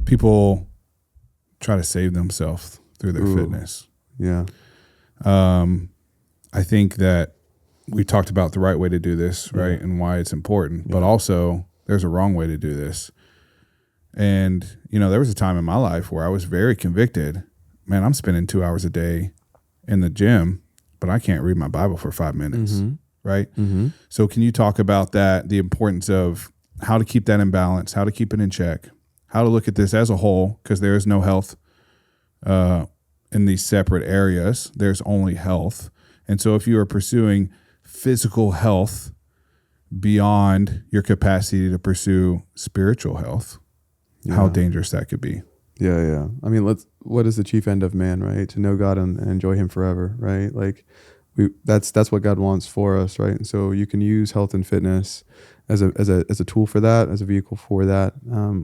people try to save themselves through their fitness. Yeah. I think that we talked about the right way to do this, right? And why it's important, but also there's a wrong way to do this. And, there was a time in my life where I was very convicted. Man, I'm spending 2 hours a day in the gym, but I can't read my Bible for 5 minutes, right? Mm-hmm. So can you talk about that, the importance of how to keep that in balance, how to keep it in check, how to look at this as a whole, because there is no health in these separate areas. There's only health. And so if you are pursuing physical health beyond your capacity to pursue spiritual health, how dangerous that could be. Yeah, yeah. I mean, what is the chief end of man, right? To know God and enjoy him forever, right? Like that's what God wants for us, right? And so you can use health and fitness as a tool for that, as a vehicle for that,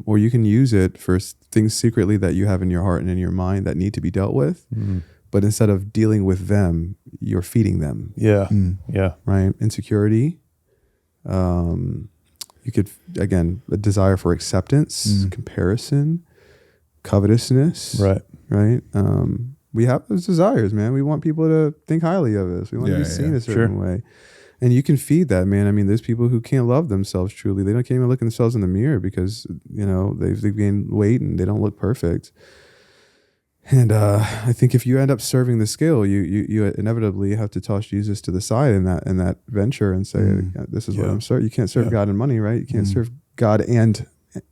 or you can use it for things secretly that you have in your heart and in your mind that need to be dealt with. Mm-hmm. But instead of dealing with them, you're feeding them. Yeah. Yeah. Right. Insecurity. You could, again, a desire for acceptance, comparison, covetousness. Right. Right. We have those desires, man. We want people to think highly of us. We want to be seen a certain way. And you can feed that, man. I mean, there's people who can't love themselves truly. They can't even look at themselves in the mirror because, they've gained weight and they don't look perfect. And I think if you end up serving the skill, you inevitably have to toss Jesus to the side in that venture and say, this is what I'm serving. You can't serve God and money, right? You can't serve God and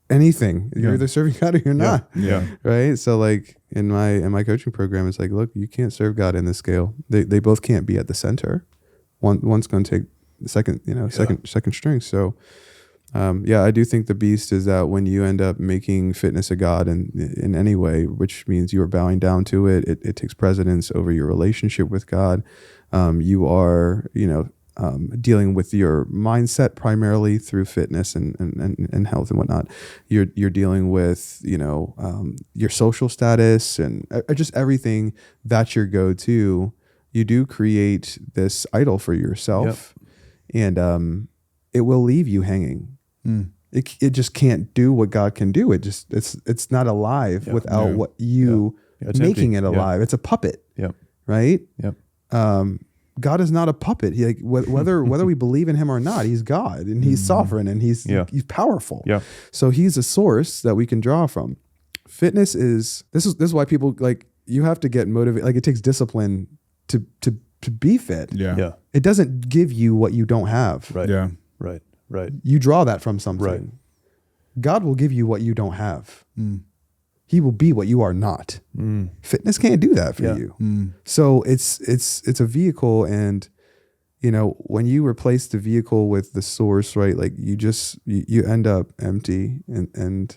anything. You're either serving God or you're not. Yeah. Right. So like in my coaching program, it's like, look, you can't serve God in the scale. They both can't be at the center. One's going to take the second string. So I do think the beast is that when you end up making fitness a god in any way, which means you are bowing down to it, it takes precedence over your relationship with God. You are, dealing with your mindset primarily through fitness and health and whatnot. You're dealing with, your social status and just everything that's your go-to. You do create this idol for yourself, and it will leave you hanging. It just can't do what God can do. It's not alive without what you making it alive. It's a puppet, right? God is not a puppet. Whether we believe in him or not, he's God and he's sovereign and he's powerful. So he's a source that we can draw from. Fitness is this is why people you have to get motivated. It takes discipline to be fit. It doesn't give you what you don't have. Right. You draw that from something. Right. God will give you what you don't have. He will be what you are not. Fitness can't do that for you. So it's a vehicle, and when you replace the vehicle with the source, right? Like you end up empty and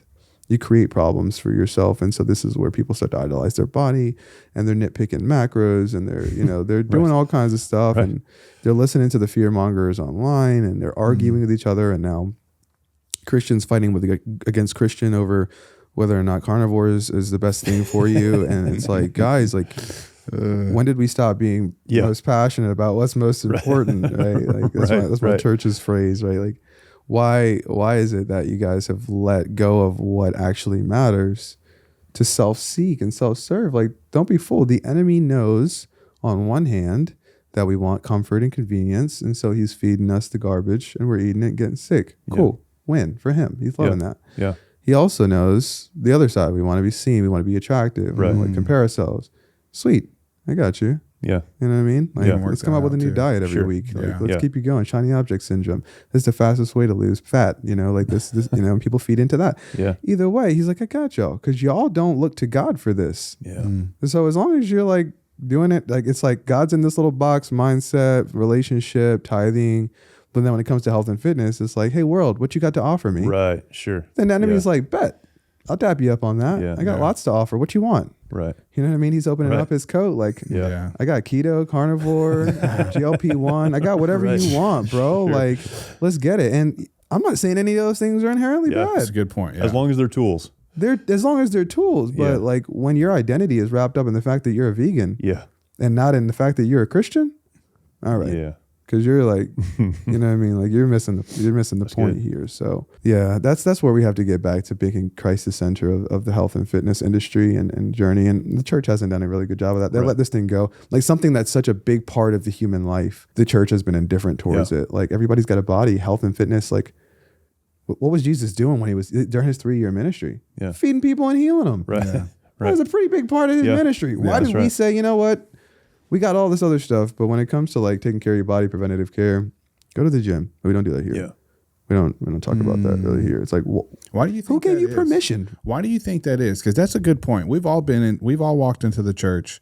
you create problems for yourself. And so this is where people start to idolize their body, and they're nitpicking macros, and they're they're doing all kinds of stuff, and they're listening to the fear mongers online, and they're arguing with each other. And now Christians fighting against Christian over whether or not carnivore is the best thing for you. And it's like, guys, when did we stop being most passionate about what's most important? Right? That's my church's phrase, right? Like, why is it that you guys have let go of what actually matters to self-seek and self-serve? Like, don't be fooled. The enemy knows on one hand that we want comfort and convenience, and so he's feeding us the garbage and we're eating it and getting sick. Cool. Win for him. He's loving that. Yeah. He also knows the other side. We want to be seen. We want to be attractive. We want to compare ourselves. Sweet. I got you. Yeah. You know what I mean? Let's come up with a new diet every week. Let's keep you going. Shiny object syndrome. This is the fastest way to lose fat. This and people feed into that. Yeah. Either way, he's like, I got y'all, because y'all don't look to God for this. Yeah. And so as long as you're doing it, it's like God's in this little box: mindset, relationship, tithing. But then when it comes to health and fitness, it's like, hey, world, what you got to offer me? Right. Sure. Then the enemy's like, bet. I'll dap you up on that. Yeah. I got lots to offer. What you want? Right. You know what I mean? He's opening up his coat. I got keto, carnivore, GLP-1. I got whatever you want, bro. Sure. Let's get it. And I'm not saying any of those things are inherently bad. That's a good point. Yeah. As long as they're tools. As long as they're tools. But when your identity is wrapped up in the fact that you're a vegan, and not in the fact that you're a Christian, all right. because you're like, you know what I mean? Like you're missing the point here. So yeah, that's where we have to get back to making Christ the center of the health and fitness industry and journey. And the church hasn't done a really good job of that. They let this thing go. Like something that's such a big part of the human life. The church has been indifferent towards it. Like everybody's got a body, health and fitness. Like what was Jesus doing when he was during his 3-year ministry? Yeah. Feeding people and healing them. Right. Yeah. That was a pretty big part of his ministry. Why did we say, you know what? We got all this other stuff, but when it comes to like taking care of your body, preventative care, go to the gym. We don't do that here. Yeah. We don't talk about that really here. It's like, Why do you think who gave that you is? permission? Why do you think that is? Because that's a good point. We've all walked into the church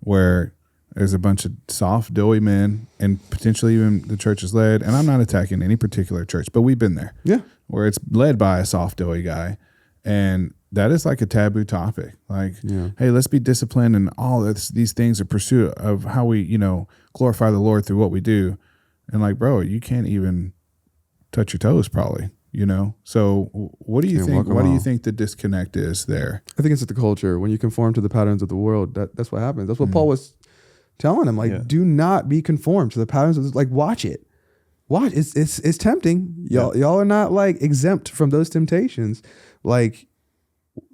where there's a bunch of soft, doughy men, and potentially even the church is led. And I'm not attacking any particular church, but we've been there. Yeah. Where it's led by a soft, doughy guy, and that is like a taboo topic. Like, hey, let's be disciplined, and all these things are pursuit of how we, glorify the Lord through what we do. And like, bro, you can't even touch your toes, probably. So what do you Can't think? walk a What do you mile. think the disconnect is there? I think it's the culture. When you conform to the patterns of the world, that's what happens. That's what Paul was telling him. Like, do not be conformed to the patterns of this. Like, watch it. Watch. It's tempting. Y'all are not like exempt from those temptations. Like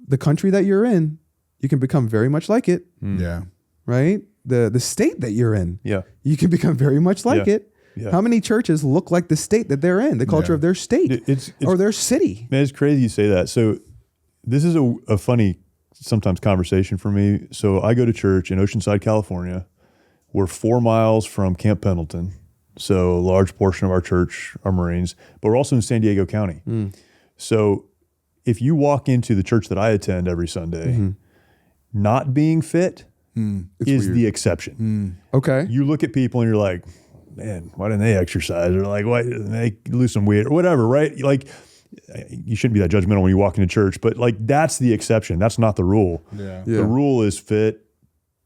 the country that you're in, you can become very much like it. Yeah. Right? The state that you're in, you can become very much like it. Yeah. How many churches look like the state that they're in, the culture of their state It's or their city? Man, it's crazy you say that. So this is a funny sometimes conversation for me. So I go to church in Oceanside, California. We're 4 miles from Camp Pendleton. So a large portion of our church are Marines, but we're also in San Diego County. So if you walk into the church that I attend every Sunday, not being fit is weird. the exception. Okay. You look at people and you're like, man, why didn't they exercise? Or like, why didn't they lose some weight or whatever, right? Like, you shouldn't be that judgmental when you walk into church, but like, that's the exception. That's not the rule. Yeah. Yeah. The rule is fit,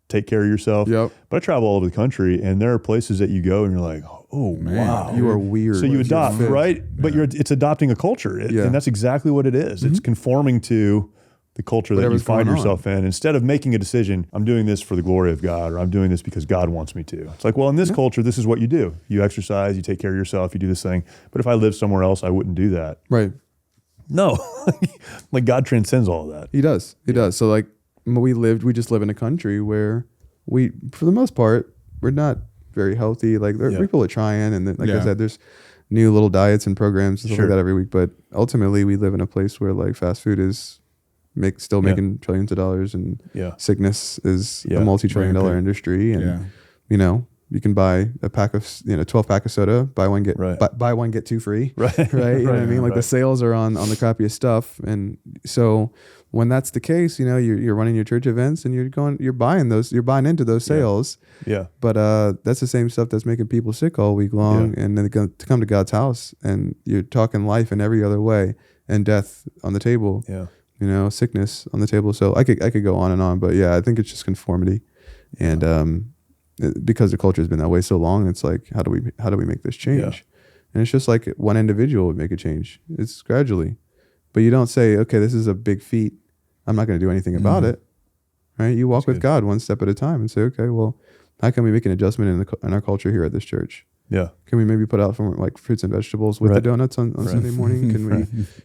take care of yourself. Yep. But I travel all over the country, and there are places that you go and you're like, oh, wow. You are weird. So you if you're adopt, fit. right? But it's adopting a culture. And that's exactly what it is. It's conforming to the culture that you Whatever's find going yourself in. Instead of making a decision, I'm doing this for the glory of God, or I'm doing this because God wants me to. It's like, well, in this culture, this is what you do. You exercise, you take care of yourself, you do this thing. But if I lived somewhere else, I wouldn't do that. Right. No. Like God transcends all of that. He does. He does. So like we just live in a country where we, for the most part, we're not very healthy. Like there are people are trying, and then, like I said, there's new little diets and programs and stuff like that every week. But ultimately, we live in a place where like fast food is making trillions of dollars, and sickness is a multi-trillion-dollar industry. And you can buy a pack of 12-pack of soda, buy one get two free. Right. Right. You know what I mean? Like the sales are on the crappiest stuff. And so when that's the case, you're running your church events and you're buying into those sales. Yeah. But that's the same stuff that's making people sick all week long. And then they to come to God's house, and you're talking life in every other way, and death on the table. Yeah. Sickness on the table. So I could go on and on, but I think it's just conformity. And because the culture has been that way so long, it's like, how do we make this change? Yeah. And it's just like one individual would make a change. It's gradually, but you don't say, okay, this is a big feat, I'm not going to do anything about it. Right? You walk with God one step at a time and say, okay, well, how can we make an adjustment in our culture here at this church? Yeah. Can we maybe put out from like fruits and vegetables with the donuts on Sunday morning? Can we,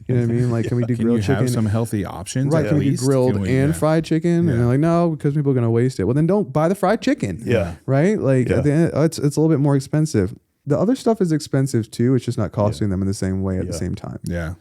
you know what I mean? Like, can we do Can grilled you chicken? have some healthy options? Right. at Can we do least? grilled Can we- and fried chicken? And they're like, no, because people are going to waste it. Well, then don't buy the fried chicken. Yeah. Right. Like at the end, it's a little bit more expensive. The other stuff is expensive too. It's just not costing them in the same way at the same time. Yeah.